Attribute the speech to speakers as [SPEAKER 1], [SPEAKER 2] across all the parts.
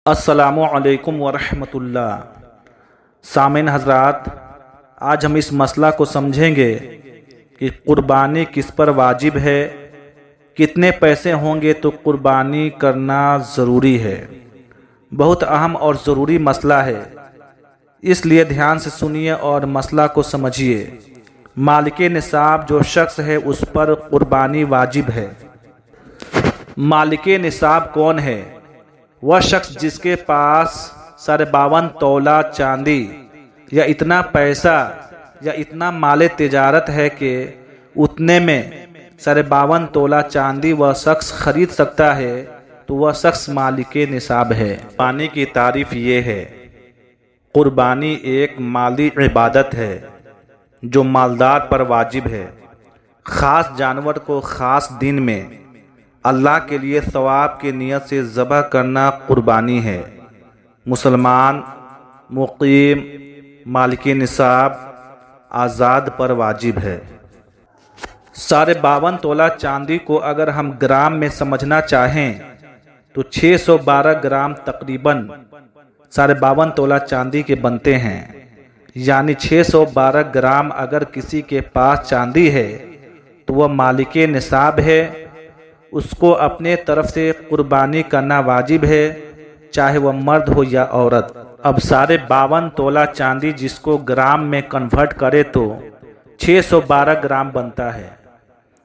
[SPEAKER 1] अस्सलामुअलैकुम वरहमतुल्लाह। सामीन हज़रात, आज हम इस मसला को समझेंगे कि कुर्बानी किस पर वाजिब है, कितने पैसे होंगे तो कुर्बानी करना ज़रूरी है। बहुत अहम और ज़रूरी मसला है, इसलिए ध्यान से सुनिए और मसला को समझिए। मालिके निसाब जो शख्स है उस पर कुर्बानी वाजिब है। मालिके निसाब कौन है? वह शख्स जिसके पास 52 तोला चांदी या इतना पैसा या इतना माले तिजारत है कि उतने में 52 तोला चांदी वह शख्स खरीद सकता है, तो वह शख्स मालिके निसाब है। कुर्बानी की तारीफ ये है, कुर्बानी एक माली इबादत है जो मालदार पर वाजिब है। ख़ास जानवर को ख़ास दिन में अल्लाह के लिए सवाब की नीयत से ज़बह करना कुर्बानी है। मुसलमान, मुकीम, मालिके निसाब, आज़ाद पर वाजिब है। 52 तोला चांदी को अगर हम ग्राम में समझना चाहें तो 612 ग्राम तकरीबन 52 तोला चांदी के बनते हैं। यानी 612 ग्राम अगर किसी के पास चांदी है तो वह मालिके निसाब है, उसको अपने तरफ से कुर्बानी करना वाजिब है, चाहे वह मर्द हो या औरत। अब 52 तोला चांदी जिसको ग्राम में कन्वर्ट करे तो 612 ग्राम बनता है।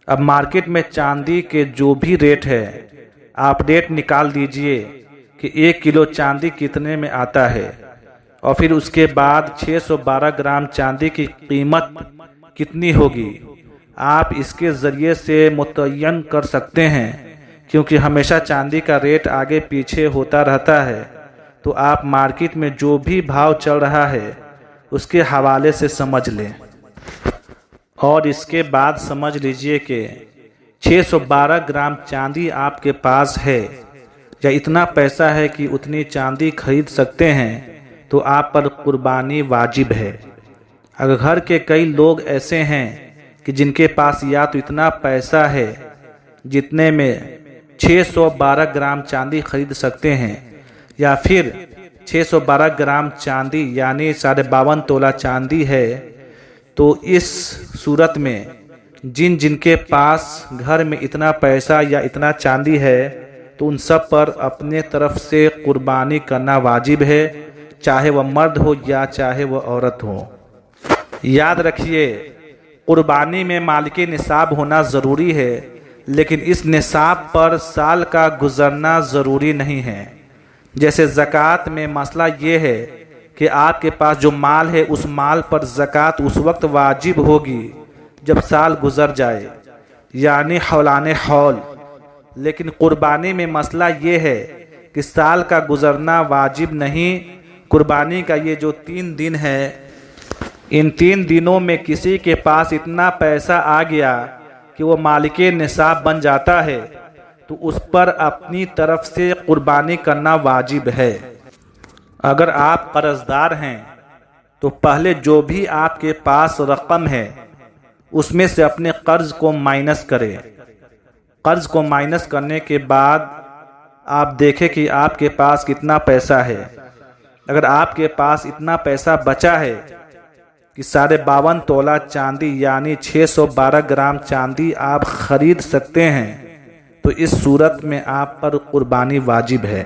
[SPEAKER 1] अब मार्केट में चांदी के जो भी रेट है, आप रेट निकाल दीजिए कि 1 किलो चांदी कितने में आता है, और फिर उसके बाद 612 ग्राम चांदी की कीमत कितनी होगी आप इसके ज़रिए से मुतय्यन कर सकते हैं। क्योंकि हमेशा चांदी का रेट आगे पीछे होता रहता है, तो आप मार्केट में जो भी भाव चल रहा है उसके हवाले से समझ लें। और इसके बाद समझ लीजिए कि 612 ग्राम चांदी आपके पास है या इतना पैसा है कि उतनी चांदी खरीद सकते हैं, तो आप पर कुर्बानी वाजिब है। अगर घर के कई लोग ऐसे हैं कि जिनके पास या तो इतना पैसा है जितने में 612 ग्राम चांदी खरीद सकते हैं, या फिर 612 ग्राम चांदी यानी 52 तोला चांदी है, तो इस सूरत में जिनके पास घर में इतना पैसा या इतना चांदी है तो उन सब पर अपने तरफ से कुर्बानी करना वाजिब है, चाहे वह मर्द हो या चाहे वह औरत हो। याद रखिए, कुर्बानी में मालिके निसाब होना ज़रूरी है, लेकिन इस निसाब पर साल का गुजरना ज़रूरी नहीं है। जैसे ज़कात में मसला ये है कि आपके पास जो माल है उस माल पर ज़कात उस वक्त वाजिब होगी जब साल गुजर जाए, यानी हौलाने हौल। लेकिन कुर्बानी में मसला ये है कि साल का गुजरना वाजिब नहीं। कुर्बानी का ये जो 3 दिन है, इन 3 दिनों में किसी के पास इतना पैसा आ गया कि वो मालिके निसाब बन जाता है, तो उस पर अपनी तरफ से कुर्बानी करना वाजिब है। अगर आप कर्जदार हैं तो पहले जो भी आपके पास रकम है उसमें से अपने कर्ज को माइनस करें। कर्ज को माइनस करने के बाद आप देखें कि आपके पास कितना पैसा है। अगर आपके पास इतना पैसा बचा है कि 52 तोला चांदी यानी 612 ग्राम चांदी आप खरीद सकते हैं, तो इस सूरत में आप पर कुर्बानी वाजिब है।